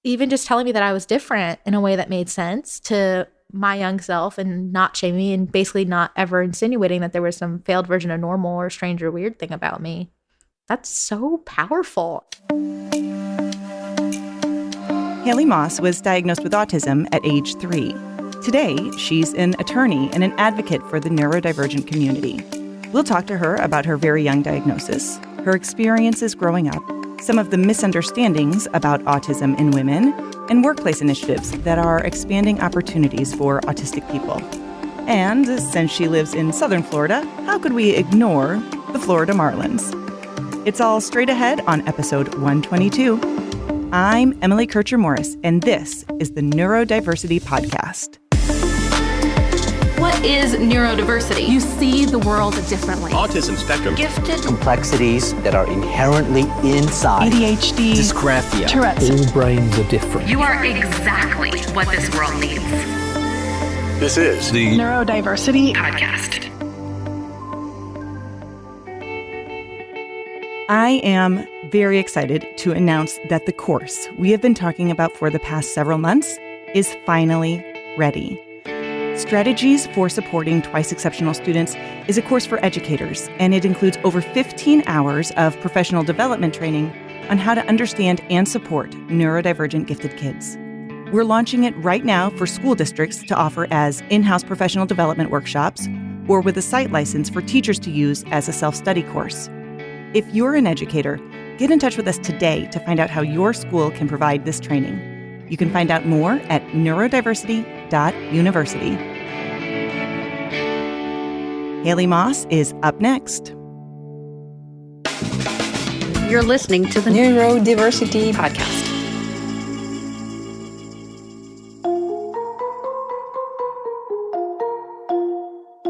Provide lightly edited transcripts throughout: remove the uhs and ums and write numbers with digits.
even just telling me that I was different in a way that made sense to my young self and not shaming me and basically not ever insinuating that there was some failed version of normal or strange or weird thing about me. That's so powerful. Haley Moss was diagnosed with autism at age 3. Today, she's an attorney and an advocate for the neurodivergent community. We'll talk to her about her very young diagnosis, her experiences growing up, some of the misunderstandings about autism in women, and workplace initiatives that are expanding opportunities for autistic people. And since she lives in Southern Florida, how could we ignore the Florida Marlins? It's all straight ahead on episode 122. I'm Emily Kircher-Morris, and this is the Neurodiversity Podcast. What is neurodiversity? You see the world differently. Autism spectrum. Gifted. Complexities that are inherently inside. ADHD. Dysgraphia. Tourette's. All brains are different. You are exactly what this world needs. This is the Neurodiversity Podcast. I am very excited to announce that the course we have been talking about for the past several months is finally ready. Strategies for Supporting Twice Exceptional Students is a course for educators, and it includes over 15 hours of professional development training on how to understand and support neurodivergent gifted kids. We're launching it right now for school districts to offer as in-house professional development workshops or with a site license for teachers to use as a self-study course. If you're an educator, get in touch with us today to find out how your school can provide this training. You can find out more at neurodiversity.university. Haley Moss is up next. You're listening to the Neurodiversity Podcast.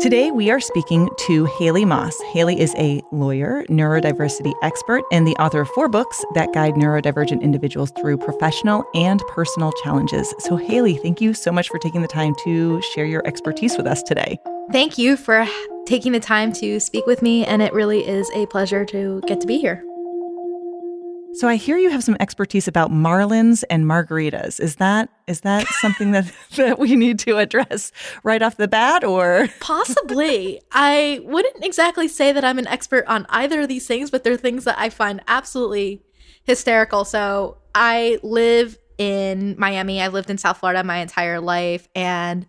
Today, we are speaking to Haley Moss. Haley is a lawyer, neurodiversity expert, and the author of 4 books that guide neurodivergent individuals through professional and personal challenges. So, Haley, thank you so much for taking the time to share your expertise with us today. Thank you for taking the time to speak with me, and it really is a pleasure to get to be here. So I hear you have some expertise about Marlins and margaritas. Is that something that we need to address right off the bat, or? Possibly. I wouldn't exactly say that I'm an expert on either of these things, but they're things that I find absolutely hysterical. So I live in Miami. I lived in South Florida my entire life, and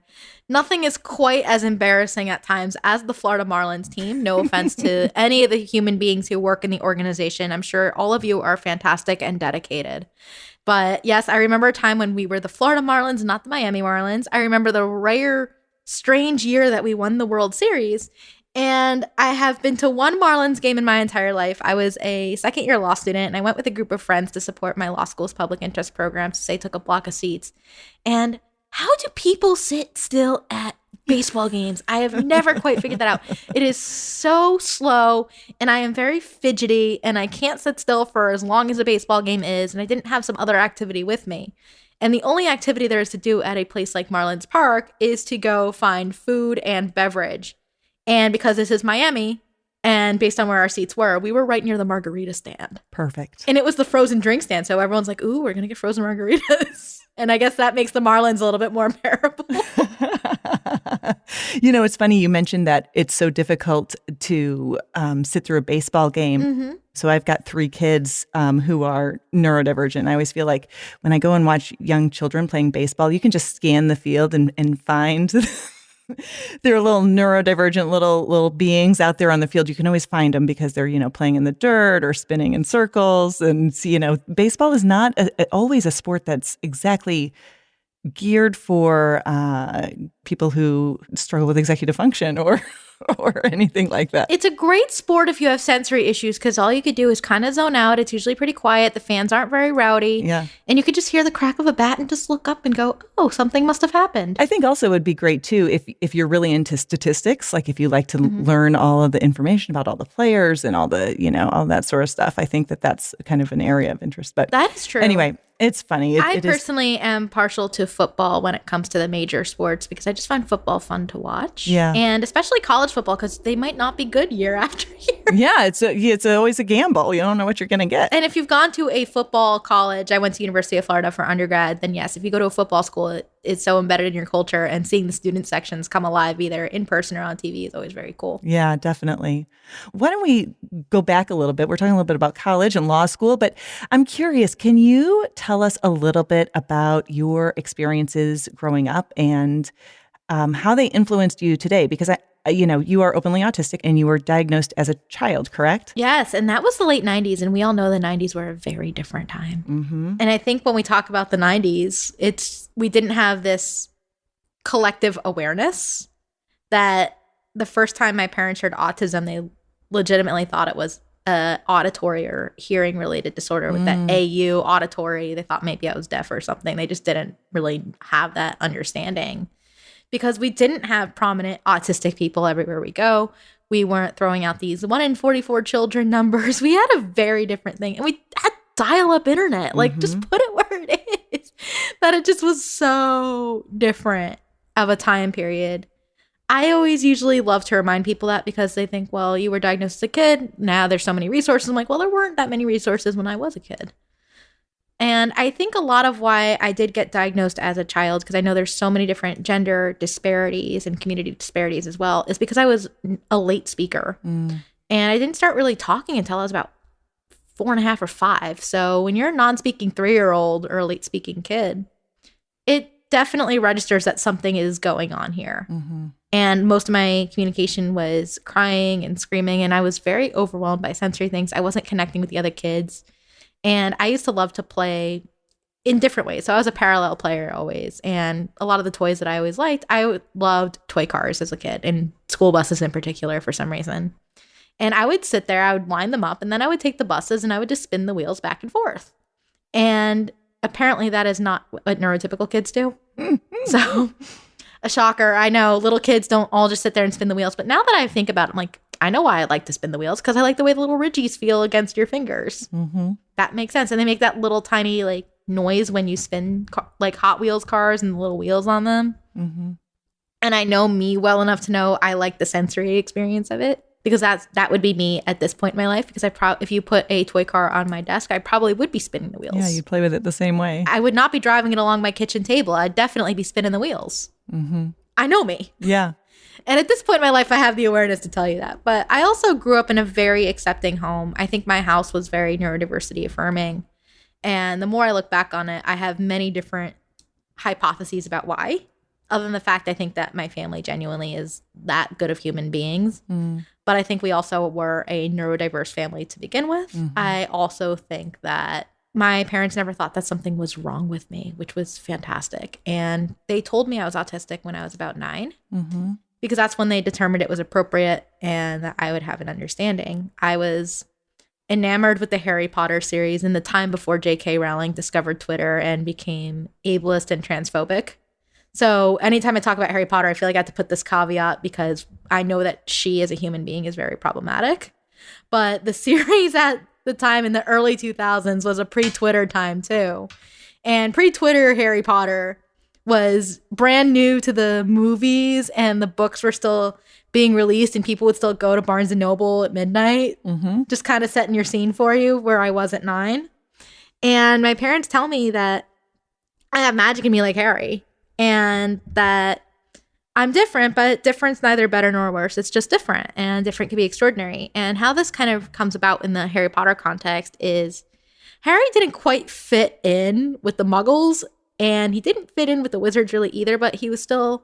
nothing is quite as embarrassing at times as the Florida Marlins team. No offense to any of the human beings who work in the organization. I'm sure all of you are fantastic and dedicated. But yes, I remember a time when we were the Florida Marlins, not the Miami Marlins. I remember the rare, strange year that we won the World Series. And I have been to one Marlins game in my entire life. I was a second-year law student, and I went with a group of friends to support my law school's public interest program. So they took a block of seats. And how do people sit still at baseball games? I have never quite figured that out. It is so slow, and I am very fidgety, and I can't sit still for as long as a baseball game is, and I didn't have some other activity with me. And the only activity there is to do at a place like Marlins Park is to go find food and beverage. And because this is Miami, and based on where our seats were, we were right near the margarita stand. Perfect. And it was the frozen drink stand, so everyone's like, ooh, we're going to get frozen margaritas. And I guess that makes the Marlins a little bit more bearable. You know, it's funny you mentioned that it's so difficult to sit through a baseball game. Mm-hmm. So I've got 3 kids who are neurodivergent. I always feel like when I go and watch young children playing baseball, you can just scan the field and find there are little neurodivergent little beings out there on the field. You can always find them because they're, playing in the dirt or spinning in circles. And, baseball is not always a sport that's exactly geared for people who struggle with executive function or anything like that. It's a great sport if you have sensory issues, because all you could do is kind of zone out. It's usually pretty quiet. The fans aren't very rowdy. Yeah. And you could just hear the crack of a bat and just look up and go, oh, something must have happened. I think also it would be great, too, if you're really into statistics, like if you like to learn all of the information about all the players and all the, all that sort of stuff. I think that's kind of an area of interest. But that is true. Anyway, It's funny. I personally am partial to football when it comes to the major sports because I just find football fun to watch. Yeah. And especially college football because they might not be good year after year. Yeah, it's always a gamble. You don't know what you're going to get. And if you've gone to a football college, I went to University of Florida for undergrad, then yes, if you go to a football school, it's so embedded in your culture, and seeing the student sections come alive either in person or on TV is always very cool. Yeah, definitely. Why don't we go back a little bit? We're talking a little bit about college and law school, but I'm curious, can you tell us a little bit about your experiences growing up and how they influenced you today? Because you are openly autistic and you were diagnosed as a child, correct? Yes, and that was the late 90s, and we all know the 90s were a very different time. Mm-hmm. And I think when we talk about the 90s, we didn't have this collective awareness that the first time my parents heard autism, they legitimately thought it was a auditory or hearing related disorder with that AU auditory. They thought maybe I was deaf or something. They just didn't really have that understanding because we didn't have prominent autistic people everywhere we go. We weren't throwing out these 1 in 44 children numbers. We had a very different thing, and we had dial-up internet. Like, just put it where it is. That it just was so different of a time period. I always usually love to remind people that because they think, well, you were diagnosed as a kid. Now there's so many resources. I'm like, well, there weren't that many resources when I was a kid. And I think a lot of why I did get diagnosed as a child, because I know there's so many different gender disparities and community disparities as well, is because I was a late speaker. And I didn't start really talking until I was about 4.5 or 5. So when you're a non-speaking 3-year-old or a late speaking kid, it definitely registers that something is going on here. And most of my communication was crying and screaming, and I was very overwhelmed by sensory things. I wasn't connecting with the other kids. And I used to love to play in different ways. So I was a parallel player always. And a lot of the toys that I always liked, I loved toy cars as a kid, and school buses in particular for some reason. And I would sit there, I would line them up, and then I would take the buses and I would just spin the wheels back and forth. And apparently that is not what neurotypical kids do. So a shocker. I know little kids don't all just sit there and spin the wheels. But now that I think about it, I'm like, I know why I like to spin the wheels, because I like the way the little ridges feel against your fingers. That makes sense. And they make that little tiny like noise when you spin like Hot Wheels cars and the little wheels on them. And I know me well enough to know I like the sensory experience of it, because that would be me at this point in my life. Because if you put a toy car on my desk, I probably would be spinning the wheels. Yeah, you'd play with it the same way. I would not be driving it along my kitchen table. I'd definitely be spinning the wheels. I know me. Yeah. And at this point in my life, I have the awareness to tell you that. But I also grew up in a very accepting home. I think my house was very neurodiversity affirming. And the more I look back on it, I have many different hypotheses about why. Other than the fact I think that my family genuinely is that good of human beings. But I think we also were a neurodiverse family to begin with. I also think that my parents never thought that something was wrong with me, which was fantastic. And they told me I was autistic when I was about 9, because that's when they determined it was appropriate and that I would have an understanding. I was enamored with the Harry Potter series in the time before J.K. Rowling discovered Twitter and became ableist and transphobic. So anytime I talk about Harry Potter, I feel like I have to put this caveat because I know that she as a human being is very problematic. But the series at the time in the early 2000s was a pre-Twitter time too. And pre-Twitter Harry Potter was brand new to the movies, and the books were still being released, and people would still go to Barnes & Noble at midnight, just kind of setting your scene for you, where I was at 9. And my parents tell me that I have magic in me like Harry, and that I'm different, but different's neither better nor worse. It's just different, and different can be extraordinary. And how this kind of comes about in the Harry Potter context is Harry didn't quite fit in with the Muggles, and he didn't fit in with the wizards really either, but he was still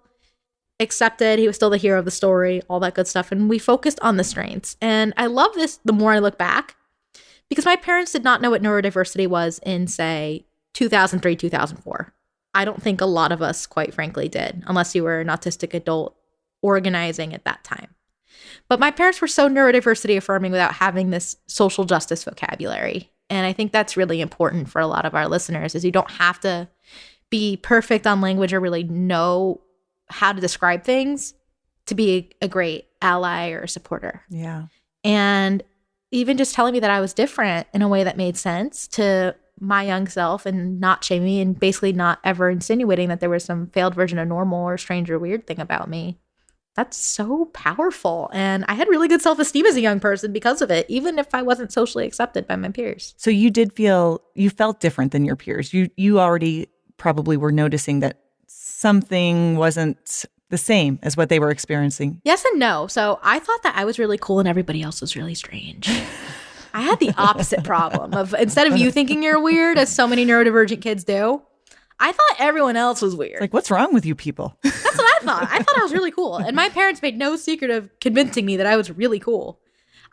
accepted. He was still the hero of the story, all that good stuff. And we focused on the strengths. And I love this the more I look back, because my parents did not know what neurodiversity was in, say, 2003, 2004. I don't think a lot of us, quite frankly, did, unless you were an autistic adult organizing at that time. But my parents were so neurodiversity affirming without having this social justice vocabulary. And I think that's really important for a lot of our listeners, is you don't have to be perfect on language or really know how to describe things to be a great ally or a supporter. Yeah. And even just telling me that I was different in a way that made sense to my young self and not shaming me and basically not ever insinuating that there was some failed version of normal or strange or weird thing about me. That's so powerful. And I had really good self-esteem as a young person because of it, even if I wasn't socially accepted by my peers. So you felt different than your peers. You already probably were noticing that something wasn't the same as what they were experiencing. Yes and no. So I thought that I was really cool and everybody else was really strange. I had the opposite problem of, instead of you thinking you're weird, as so many neurodivergent kids do, I thought everyone else was weird. Like, what's wrong with you people? That's what I thought. I thought I was really cool. And my parents made no secret of convincing me that I was really cool.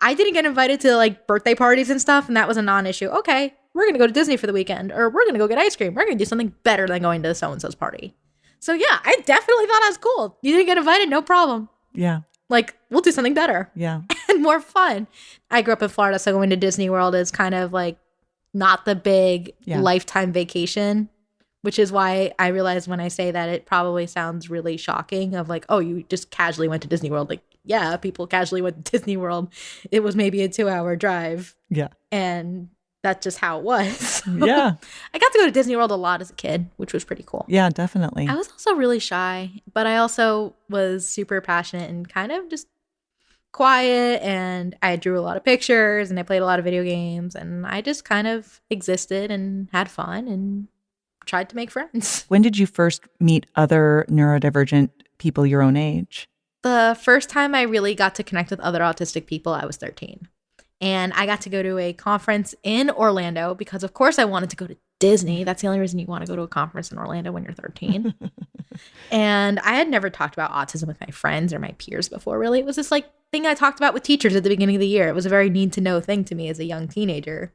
I didn't get invited to like birthday parties and stuff, and that was a non-issue. Okay, we're going to go to Disney for the weekend, or we're going to go get ice cream. We're going to do something better than going to so-and-so's party. So yeah, I definitely thought I was cool. You didn't get invited, no problem. Yeah. Like, we'll do something better. Yeah. And more fun. I grew up in Florida, so going to Disney World is kind of like not the big lifetime vacation, which is why I realized when I say that it probably sounds really shocking of like, oh, you just casually went to Disney World. Like, yeah, people casually went to Disney World. It was maybe a 2-hour drive. Yeah. And that's just how it was. Yeah. I got to go to Disney World a lot as a kid, which was pretty cool. Yeah, definitely. I was also really shy, but I also was super passionate and kind of just quiet, and I drew a lot of pictures and I played a lot of video games, and I just kind of existed and had fun and tried to make friends. When did you first meet other neurodivergent people your own age? The first time I really got to connect with other autistic people, I was 13. And I got to go to a conference in Orlando because, of course, I wanted to go to Disney. That's the only reason you want to go to a conference in Orlando when you're 13. And I had never talked about autism with my friends or my peers before, really. It was this like thing I talked about with teachers at the beginning of the year. It was a very need to know thing to me as a young teenager.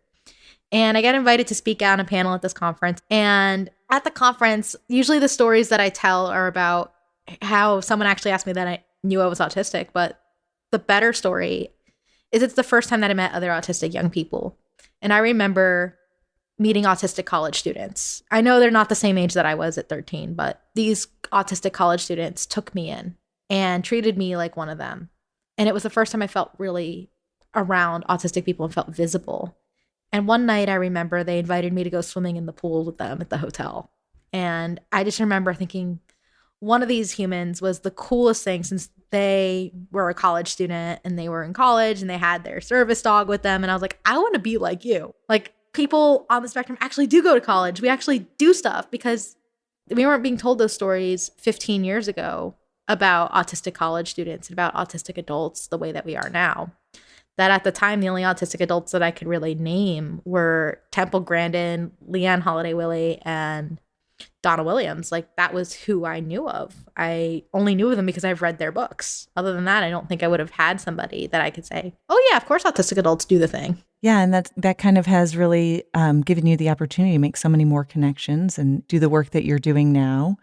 And I got invited to speak out on a panel at this conference. And at the conference, usually the stories that I tell are about how someone actually asked me that I knew I was autistic. But the better story is it's the first time that I met other autistic young people. And I remember meeting autistic college students. I know they're not the same age that I was at 13, but these autistic college students took me in and treated me like one of them. And it was the first time I felt really around autistic people and felt visible. And one night I remember they invited me to go swimming in the pool with them at the hotel. And I just remember thinking one of these humans was the coolest thing, since they were a college student and they were in college and they had their service dog with them. And I was like, I want to be like you. Like, people on the spectrum actually do go to college. We actually do stuff, because we weren't being told those stories 15 years ago about autistic college students and about autistic adults the way that we are now. That at the time, the only autistic adults that I could really name were Temple Grandin, Leanne Holiday-Willie, and Donna Williams. Like, that was who I knew of. I only knew of them because I've read their books. Other than that, I don't think I would have had somebody that I could say, oh yeah, of course autistic adults do the thing. Yeah, and that kind of has really given you the opportunity to make so many more connections and do the work that you're doing now.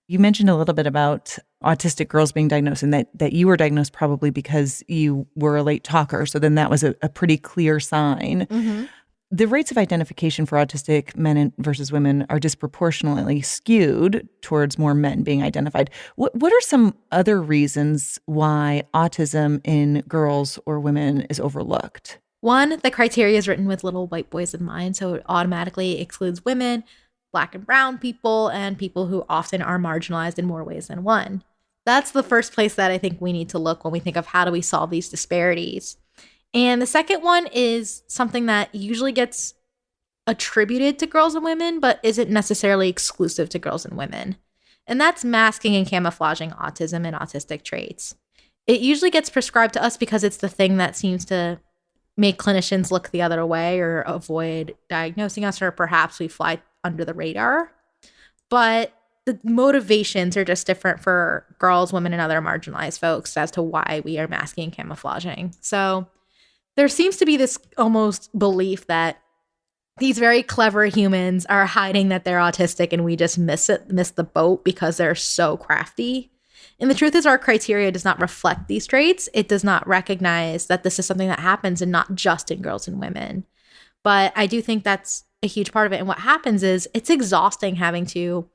You mentioned a little bit about autistic girls being diagnosed, and that you were diagnosed probably because you were a late talker. So then that was a pretty clear sign. Mm-hmm. The rates of identification for autistic men versus women are disproportionately skewed towards more men being identified. What are some other reasons why autism in girls or women is overlooked? One, the criteria is written with little white boys in mind, so it automatically excludes women, Black and brown people, and people who often are marginalized in more ways than one. That's the first place that I think we need to look when we think of how do we solve these disparities. And the second one is something that usually gets attributed to girls and women, but isn't necessarily exclusive to girls and women. And that's masking and camouflaging autism and autistic traits. It usually gets prescribed to us because it's the thing that seems to make clinicians look the other way or avoid diagnosing us, or perhaps we fly under the radar. But the motivations are just different for girls, women, and other marginalized folks as to why we are masking and camouflaging. So there seems to be this almost belief that these very clever humans are hiding that they're autistic and we just miss the boat because they're so crafty. And the truth is, our criteria does not reflect these traits. It does not recognize that this is something that happens, and not just in girls and women. But I do think that's a huge part of it. And what happens is it's exhausting having to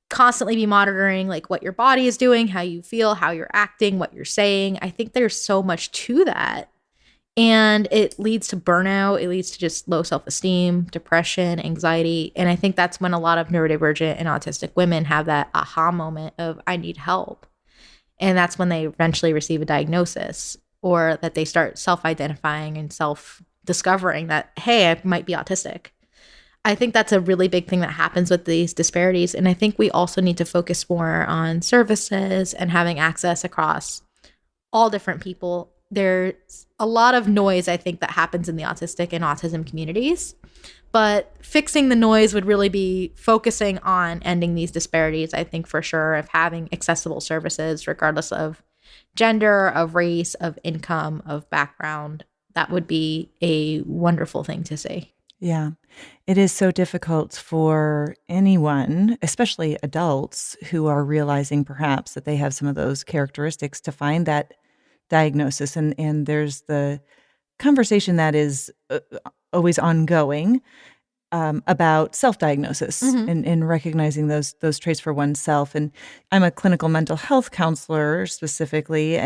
constantly be monitoring like what your body is doing, how you feel, how you're acting, what you're saying. I think there's so much to that. And it leads to burnout. It leads to just low self-esteem, depression, anxiety. And I think that's when a lot of neurodivergent and autistic women have that aha moment of, I need help. And that's when they eventually receive a diagnosis, or that they start self-identifying and self-discovering that, hey, I might be autistic. I think that's a really big thing that happens with these disparities. And I think we also need to focus more on services and having access across all different people. There's a lot of noise, I think, that happens in the autistic and autism communities, but fixing the noise would really be focusing on ending these disparities, I think, for sure, of having accessible services regardless of gender, of race, of income, of background. That would be a wonderful thing to see. Yeah. It is so difficult for anyone, especially adults who are realizing perhaps that they have some of those characteristics, to find that diagnosis. And there's the conversation that is always ongoing about self-diagnosis and recognizing those traits for oneself. And I'm a clinical mental health counselor specifically,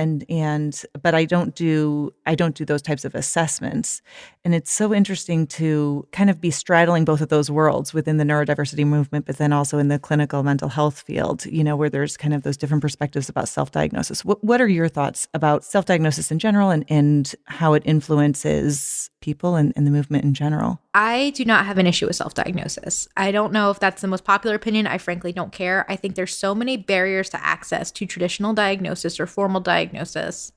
but I don't do those types of assessments. And it's so interesting to kind of be straddling both of those worlds within the neurodiversity movement, but then also in the clinical mental health field, where there's kind of those different perspectives about self-diagnosis. What are your thoughts about self-diagnosis in general and how it influences people and the movement in general? I do not have an issue with self-diagnosis. I don't know if that's the most popular opinion. I frankly don't care. I think there's so many barriers to access to traditional diagnosis or formal diagnosis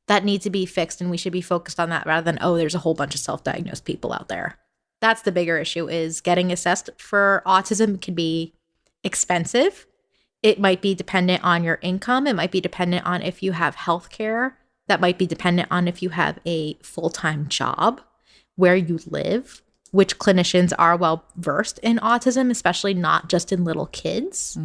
that need to be fixed, and we should be focused on that rather than, there's a whole bunch of self-diagnosed people out there. That's the bigger issue, is getting assessed for autism can be expensive. It might be dependent on your income. It might be dependent on if you have health care. That might be dependent on if you have a full-time job, where you live, which clinicians are well versed in autism, especially not just in little kids,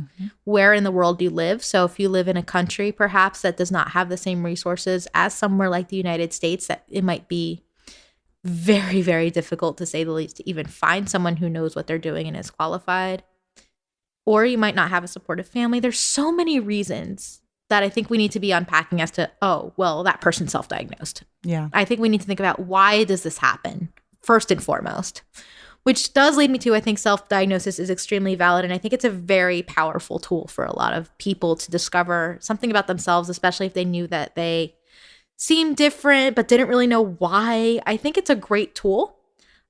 where in the world you live. So if you live in a country perhaps that does not have the same resources as somewhere like the United States, that it might be very, very difficult, to say the least, to even find someone who knows what they're doing and is qualified. Or you might not have a supportive family. There's so many reasons that I think we need to be unpacking as to, that person's self-diagnosed. Yeah. I think we need to think about, why does this happen first and foremost, which does lead me to, I think self-diagnosis is extremely valid. And I think it's a very powerful tool for a lot of people to discover something about themselves, especially if they knew that they seemed different but didn't really know why. I think it's a great tool.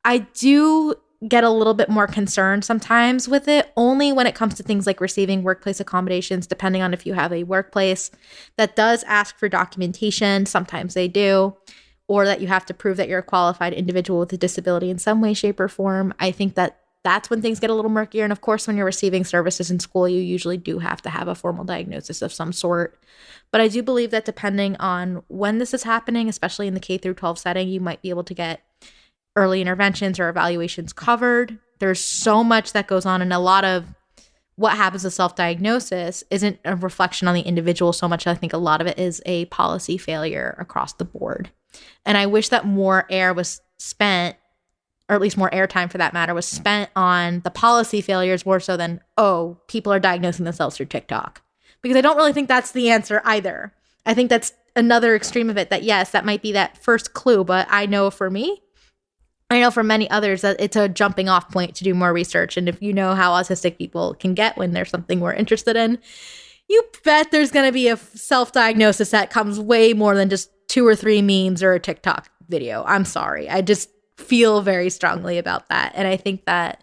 I do get a little bit more concerned sometimes with it, only when it comes to things like receiving workplace accommodations, depending on if you have a workplace that does ask for documentation. Sometimes they do, or that you have to prove that you're a qualified individual with a disability in some way, shape, or form. I think that that's when things get a little murkier. And of course, when you're receiving services in school, you usually do have to have a formal diagnosis of some sort. But I do believe that depending on when this is happening, especially in the K through 12 setting, you might be able to get early interventions or evaluations covered. There's so much that goes on, and a lot of what happens with self-diagnosis isn't a reflection on the individual so much. I think a lot of it is a policy failure across the board. And I wish that more air was spent, or at least more airtime for that matter, was spent on the policy failures more so than, people are diagnosing themselves through TikTok. Because I don't really think that's the answer either. I think that's another extreme of it, that yes, that might be that first clue, but I know for me, I know for many others that it's a jumping off point to do more research. And if you know how autistic people can get when there's something we're interested in, you bet there's going to be a self-diagnosis that comes way more than just 2 or 3 memes or a TikTok video. I'm sorry. I just feel very strongly about that. And I think that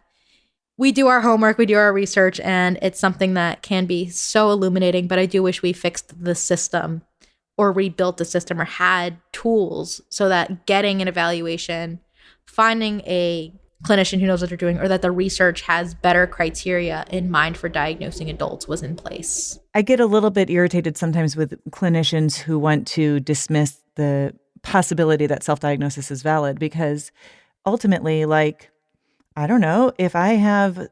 we do our homework, we do our research, and it's something that can be so illuminating. But I do wish we fixed the system, or rebuilt the system, or had tools so that getting an evaluation, finding a clinician who knows what they're doing, or that the research has better criteria in mind for diagnosing adults, was in place. I get a little bit irritated sometimes with clinicians who want to dismiss the possibility that self-diagnosis is valid, because ultimately, I don't know, if I have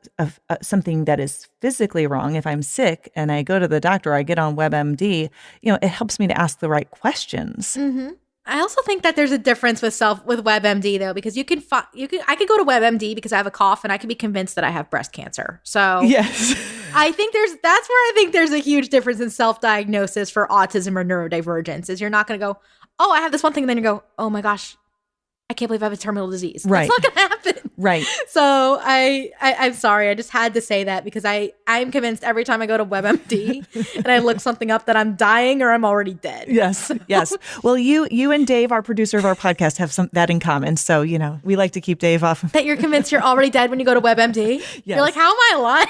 something that is physically wrong, if I'm sick and I go to the doctor, I get on WebMD, it helps me to ask the right questions. Mm-hmm. I also think that there's a difference with WebMD though, because I could go to WebMD because I have a cough and I could be convinced that I have breast cancer. So yes, I think that's where I think there's a huge difference in self-diagnosis for autism or neurodivergence, is you're not going to go, I have this one thing, and then you go, oh my gosh, I can't believe I have a terminal disease. Right. That's not going to happen. Right. So I'm sorry. I just had to say that because I'm convinced every time I go to WebMD and I look something up that I'm dying or I'm already dead. Yes. Yes. Well, you and Dave, our producer of our podcast, have that in common. So, we like to keep Dave off. That you're convinced you're already dead when you go to WebMD? Yes. You're like, how am I alive?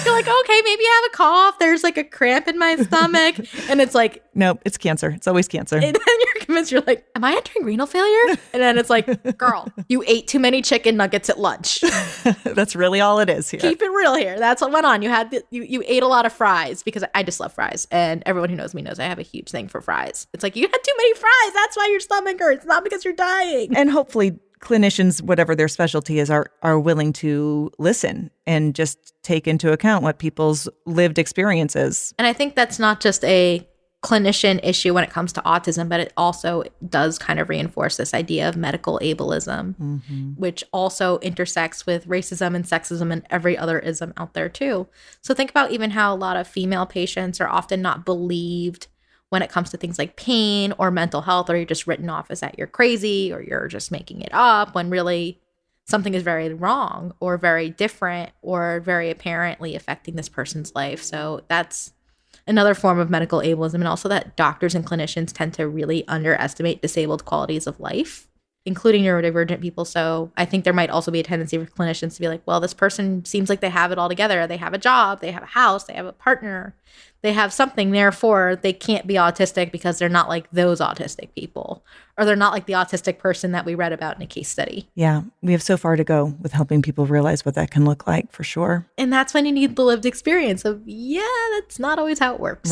You're like, okay, maybe I have a cough. There's like a cramp in my stomach. And it's like, nope, it's cancer. It's always cancer. And then you're convinced, you're like, am I entering renal failure? And then it's like, girl, you ate too many chicken nuggets at lunch. That's really all it is here. Keep it real here. That's what went on. You ate a lot of fries, because I just love fries. And everyone who knows me knows I have a huge thing for fries. It's like, you had too many fries. That's why your stomach hurts, not because you're dying. And hopefully clinicians, whatever their specialty is, are willing to listen and just take into account what people's lived experiences. And I think that's not just a clinician issue when it comes to autism, but it also does kind of reinforce this idea of medical ableism, which also intersects with racism and sexism and every other ism out there too. So think about even how a lot of female patients are often not believed when it comes to things like pain or mental health, or you're just written off as that you're crazy or you're just making it up, when really something is very wrong or very different or very apparently affecting this person's life. So that's another form of medical ableism, and also that doctors and clinicians tend to really underestimate disabled qualities of life, including neurodivergent people. So I think there might also be a tendency for clinicians to be like, well, this person seems like they have it all together. They have a job, they have a house, they have a partner, they have something, therefore they can't be autistic because they're not like those autistic people, or they're not like the autistic person that we read about in a case study. Yeah, we have so far to go with helping people realize what that can look like, for sure. And that's when you need the lived experience of, that's not always how it works.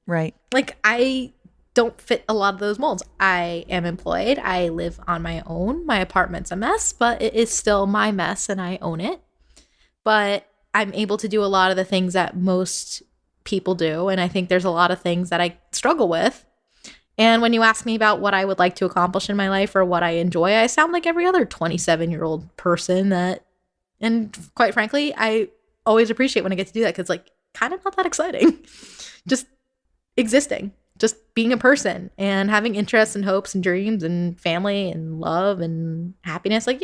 Right. Like, I don't fit a lot of those molds. I am employed. I live on my own. My apartment's a mess, but it is still my mess and I own it. But I'm able to do a lot of the things that most people do. And I think there's a lot of things that I struggle with. And when you ask me about what I would like to accomplish in my life or what I enjoy, I sound like every other 27-year-old person and quite frankly, I always appreciate when I get to do that, because like, kind of not that exciting. Just existing, just being a person and having interests and hopes and dreams and family and love and happiness. Like,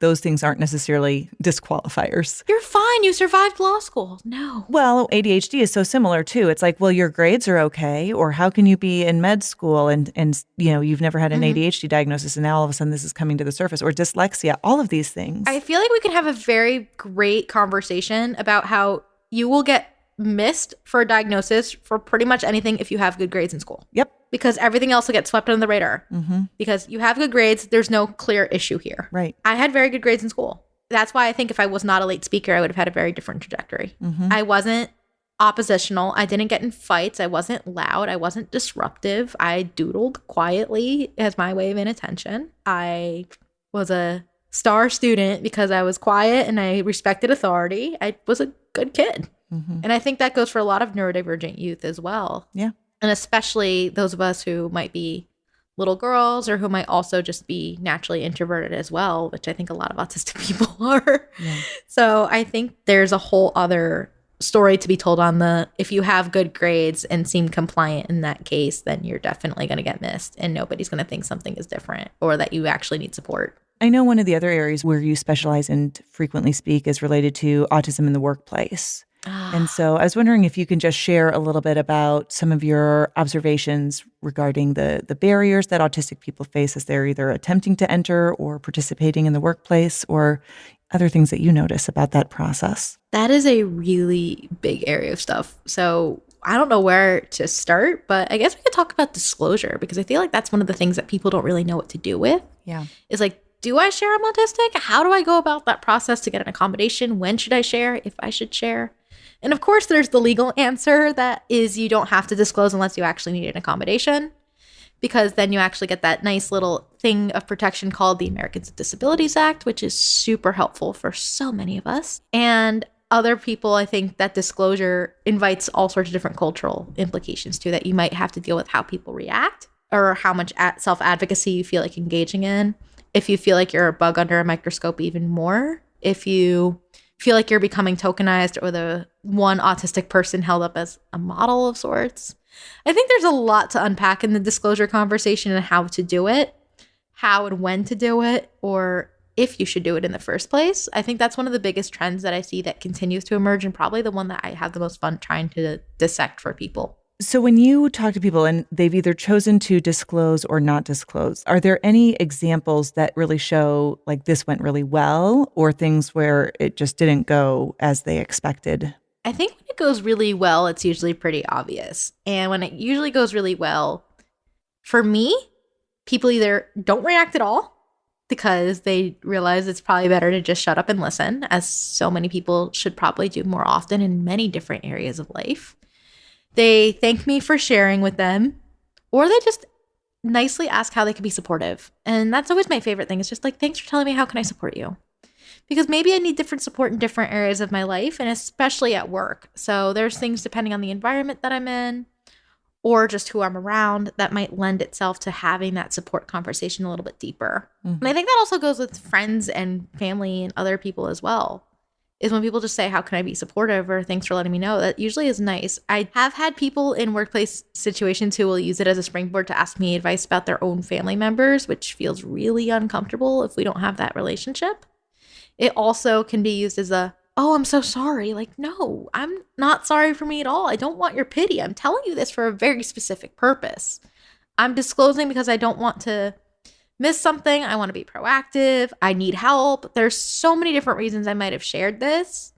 those things aren't necessarily disqualifiers. You're fine. You survived law school. No. Well, ADHD is so similar too. It's like, well, your grades are okay, or how can you be in med school and you've never had an ADHD diagnosis and now all of a sudden this is coming to the surface, or dyslexia, all of these things. I feel like we could have a very great conversation about how you will get missed for a diagnosis for pretty much anything if you have good grades in school. Yep. Because everything else will get swept under the radar. Because you have good grades, there's no clear issue here. Right. I had very good grades in school. That's why I think if I was not a late speaker, I would have had a very different trajectory. I wasn't oppositional. I didn't get in fights. I wasn't loud. I wasn't disruptive. I doodled quietly as my way of inattention. I was a star student because I was quiet and I respected authority. I was a good kid. And I think that goes for a lot of neurodivergent youth as well. Yeah. And especially those of us who might be little girls or who might also just be naturally introverted as well, which I think a lot of autistic people are. Yeah. So I think there's a whole other story to be told on if you have good grades and seem compliant in that case, then you're definitely going to get missed and nobody's going to think something is different or that you actually need support. I know one of the other areas where you specialize and frequently speak is related to autism in the workplace. And so I was wondering if you can just share a little bit about some of your observations regarding the barriers that autistic people face as they're either attempting to enter or participating in the workplace, or other things that you notice about that process. That is a really big area of stuff. So I don't know where to start, but I guess we could talk about disclosure, because I feel like that's one of the things that people don't really know what to do with. Yeah. Is like, do I share I'm autistic? How do I go about that process to get an accommodation? When should I share? If I should share? And of course, there's the legal answer that is you don't have to disclose unless you actually need an accommodation, because then you actually get that nice little thing of protection called the Americans with Disabilities Act, which is super helpful for so many of us. And other people, I think that disclosure invites all sorts of different cultural implications too, that you might have to deal with how people react or how much self-advocacy you feel like engaging in. If you feel like you're a bug under a microscope, even more. If you feel like you're becoming tokenized or the one autistic person held up as a model of sorts. I think there's a lot to unpack in the disclosure conversation and how to do it. how and when to do it, or if you should do it in the first place. I think that's one of the biggest trends that I see that continues to emerge, and probably the one that I have the most fun trying to dissect for people. So when you talk to people and they've either chosen to disclose or not disclose, are there any examples that really show like this went really well, or things where it just didn't go as they expected? I think when it goes really well, it's usually pretty obvious. And when it usually goes really well, for me, people either don't react at all because they realize it's probably better to just shut up and listen, as so many people should probably do more often in many different areas of life. They thank me for sharing with them, or they just nicely ask how they can be supportive. And that's always my favorite thing. It's just like, thanks for telling me, how can I support you? Because maybe I need different support in different areas of my life, and especially at work. So there's things depending on the environment that I'm in, or just who I'm around, that might lend itself to having that support conversation a little bit deeper. And I think that also goes with friends and family and other people as well, is when people just say, how can I be supportive, or thanks for letting me know. That usually is nice. I have had people in workplace situations who will use it as a springboard to ask me advice about their own family members, which feels really uncomfortable if we don't have that relationship. It also can be used as a, oh, I'm so sorry. Like, no, I'm not sorry for me at all. I don't want your pity. I'm telling you this for a very specific purpose. I'm disclosing because I don't want to miss something. I want to be proactive. I need help. There's so many different reasons I might have shared this.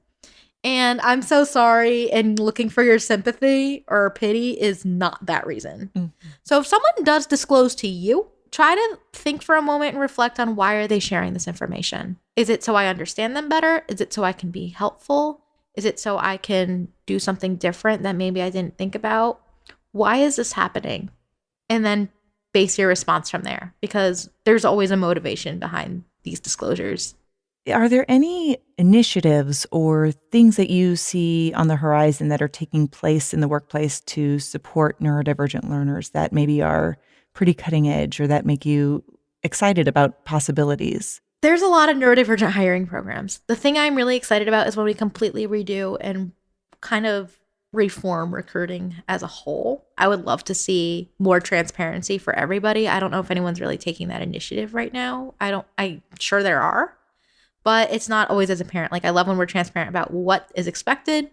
And I'm so sorry. And looking for your sympathy or pity is not that reason. So if someone does disclose to you, try to think for a moment and reflect on, why are they sharing this information? Is it so I understand them better? Is it so I can be helpful? Is it so I can do something different that maybe I didn't think about? Why is this happening? And then base your response from there, because there's always a motivation behind these disclosures. Are there any initiatives or things that you see on the horizon that are taking place in the workplace to support neurodivergent learners that maybe are pretty cutting edge, or that make you excited about possibilities? There's a lot of neurodivergent hiring programs. The thing I'm really excited about is when we completely redo and kind of reform recruiting as a whole. I would love to see more transparency for everybody. I don't know if anyone's really taking that initiative right now. I'm sure there are, but it's not always as apparent. Like, I love when we're transparent about what is expected,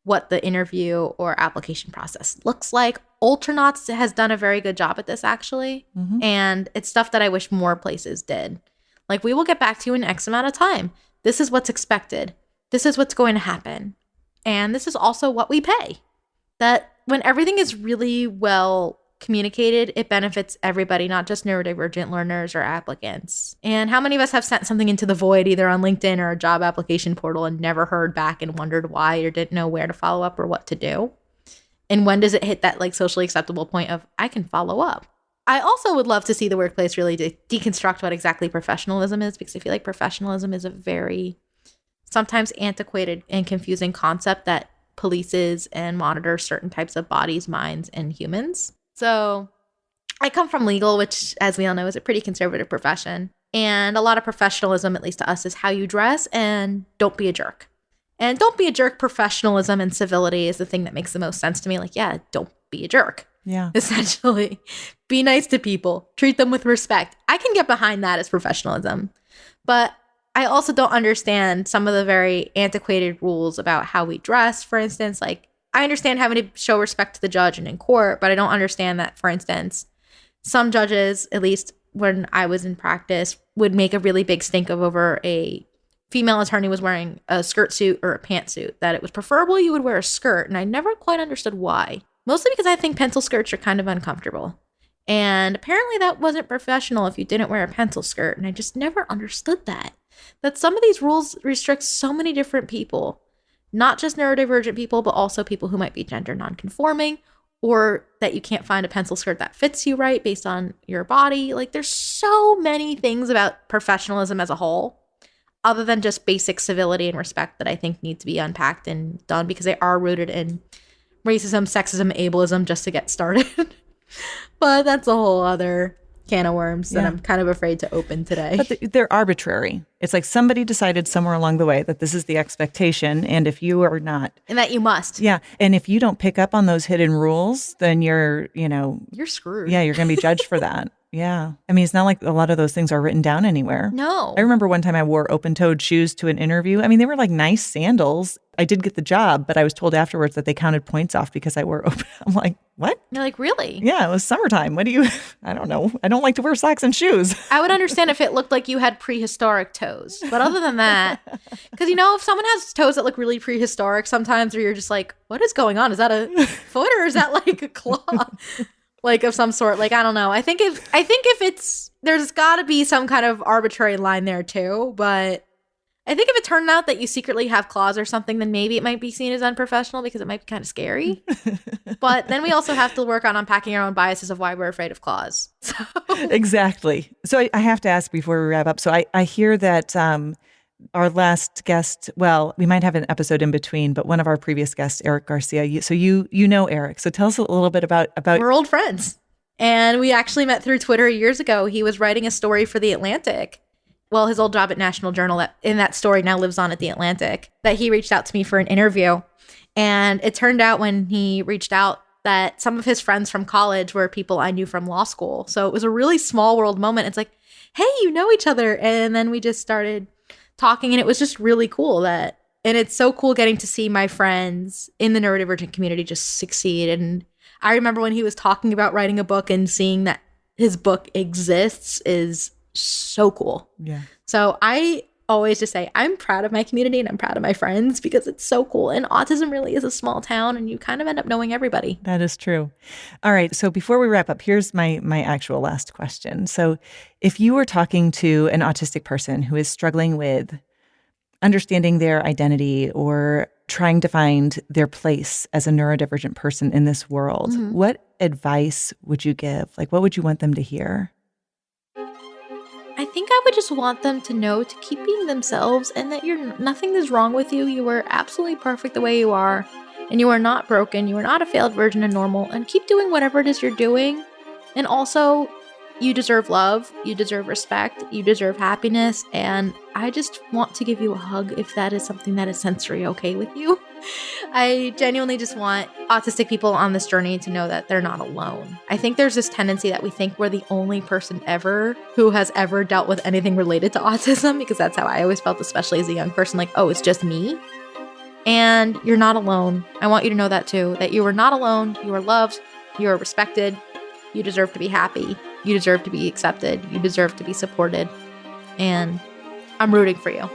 what the interview or application process looks like. Ultranauts has done a very good job at this, actually. And it's stuff that I wish more places did. Like, we will get back to you in X amount of time. This is what's expected. This is what's going to happen. And this is also what we pay. That when everything is really well communicated, it benefits everybody, not just neurodivergent learners or applicants. And how many of us have sent something into the void, either on LinkedIn or a job application portal, and never heard back and wondered why, or didn't know where to follow up or what to do? And when does it hit that like socially acceptable point of, I can follow up? I also would love to see the workplace really deconstruct what exactly professionalism is, because I feel like professionalism is a very sometimes antiquated and confusing concept that polices and monitors certain types of bodies, minds, and humans. So I come from legal, which, as we all know, is a pretty conservative profession. And a lot of professionalism, at least to us, is how you dress and don't be a jerk. And don't be a jerk professionalism and civility is the thing that makes the most sense to me. Like, yeah, don't be a jerk. Yeah. Essentially, be nice to people, treat them with respect. I can get behind that as professionalism. But I also don't understand some of the very antiquated rules about how we dress, for instance. Like, I understand having to show respect to the judge and in court, but I don't understand that, for instance, some judges, at least when I was in practice, would make a really big stink of over a female attorney was wearing a skirt suit or a pantsuit, that it was preferable you would wear a skirt. And I never quite understood why. Mostly because I think pencil skirts are kind of uncomfortable. And apparently that wasn't professional if you didn't wear a pencil skirt. And I just never understood that. That some of these rules restrict so many different people, not just neurodivergent people, but also people who might be gender nonconforming, or that you can't find a pencil skirt that fits you right based on your body. Like, there's so many things about professionalism as a whole, other than just basic civility and respect, that I think need to be unpacked and done, because they are rooted in racism, sexism, ableism, just to get started. But that's a whole other can of worms that I'm kind of afraid to open today. But they're arbitrary. It's like somebody decided somewhere along the way that this is the expectation, and if you are not, and that you must. Yeah. And if you don't pick up on those hidden rules, then you're screwed. Yeah, you're going to be judged for that. Yeah. I mean, it's not like a lot of those things are written down anywhere. No. I remember one time I wore open-toed shoes to an interview. I mean, they were like nice sandals. I did get the job, but I was told afterwards that they counted points off because I wore open. I'm like, what? You're like, really? Yeah, it was summertime. What do you, I don't know. I don't like to wear socks and shoes. I would understand if it looked like you had prehistoric toes. But other than that, because, if someone has toes that look really prehistoric sometimes, or you're just like, what is going on? Is that a foot or is that like a claw? Like of some sort. Like, I don't know. I think if it's, there's got to be some kind of arbitrary line there too. But I think if it turned out that you secretly have claws or something, then maybe it might be seen as unprofessional because it might be kind of scary. But then we also have to work on unpacking our own biases of why we're afraid of claws. So. Exactly. So I have to ask before we wrap up. So I hear that our last guest, well, we might have an episode in between, but one of our previous guests, Eric Garcia. You know Eric. So tell us a little bit about. We're old friends. And we actually met through Twitter years ago. He was writing a story for The Atlantic. Well, his old job at National Journal in that story now lives on at The Atlantic, that he reached out to me for an interview. And it turned out when he reached out that some of his friends from college were people I knew from law school. So it was a really small world moment. It's like, hey, you know each other. And then we just started talking, and it was just really cool and it's so cool getting to see my friends in the neurodivergent community just succeed. And I remember when he was talking about writing a book and seeing that his book exists is so cool. Yeah. So I always just say I'm proud of my community and I'm proud of my friends because it's so cool. And autism really is a small town and you kind of end up knowing everybody. That is true. All right. So before we wrap up, here's my actual last question. So if you were talking to an autistic person who is struggling with understanding their identity or trying to find their place as a neurodivergent person in this world, what advice would you give? Like, what would you want them to hear? I think I would just want them to know to keep being themselves and that nothing is wrong with you. You are absolutely perfect the way you are. And you are not broken. You are not a failed version of normal. And keep doing whatever it is you're doing. And also, you deserve love. You deserve respect. You deserve happiness. And I just want to give you a hug if that is something that is sensory okay with you. I genuinely just want autistic people on this journey to know that they're not alone. I think there's this tendency that we think we're the only person ever who has ever dealt with anything related to autism, because that's how I always felt, especially as a young person, like, oh, it's just me. And you're not alone. I want you to know that too, that you are not alone. You are loved. You are respected. You deserve to be happy. You deserve to be accepted. You deserve to be supported. And I'm rooting for you.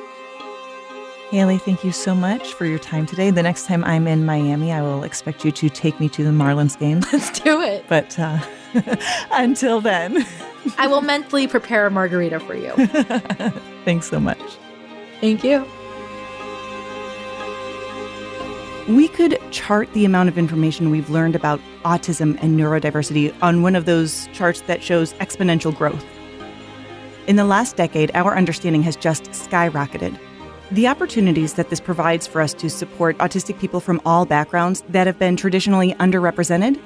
Haley, thank you so much for your time today. The next time I'm in Miami, I will expect you to take me to the Marlins game. Let's do it. But until then. I will mentally prepare a margarita for you. Thanks so much. Thank you. We could chart the amount of information we've learned about autism and neurodiversity on one of those charts that shows exponential growth. In the last decade, our understanding has just skyrocketed. The opportunities that this provides for us to support autistic people from all backgrounds that have been traditionally underrepresented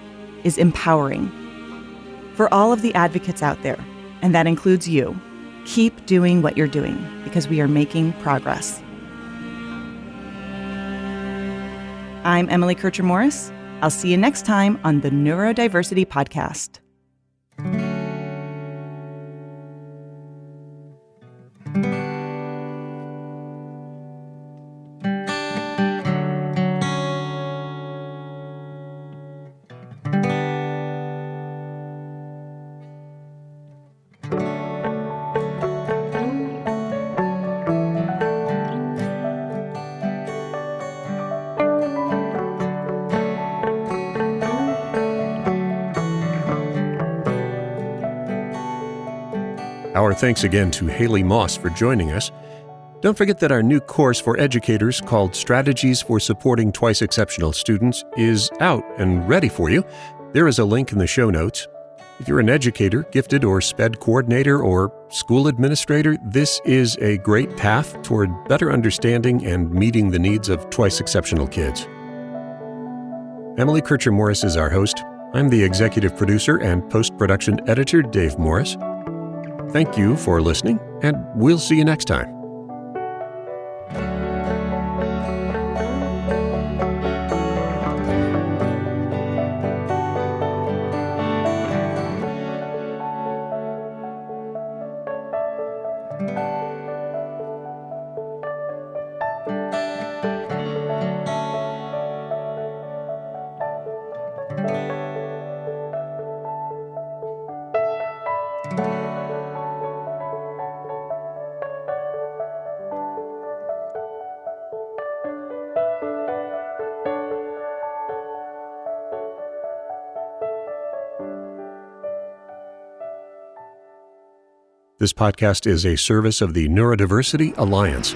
is empowering. For all of the advocates out there, and that includes you, keep doing what you're doing because we are making progress. I'm Emily Kircher-Morris. I'll see you next time on the Neurodiversity Podcast. Our thanks again to Haley Moss for joining us. Don't forget that our new course for educators called Strategies for Supporting Twice Exceptional Students is out and ready for you. There is a link in the show notes. If you're an educator, gifted or SPED coordinator, or school administrator, this is a great path toward better understanding and meeting the needs of twice exceptional kids. Emily Kircher-Morris is our host. I'm the executive producer and post-production editor, Dave Morris. Thank you for listening, and we'll see you next time. This podcast is a service of the Neurodiversity Alliance.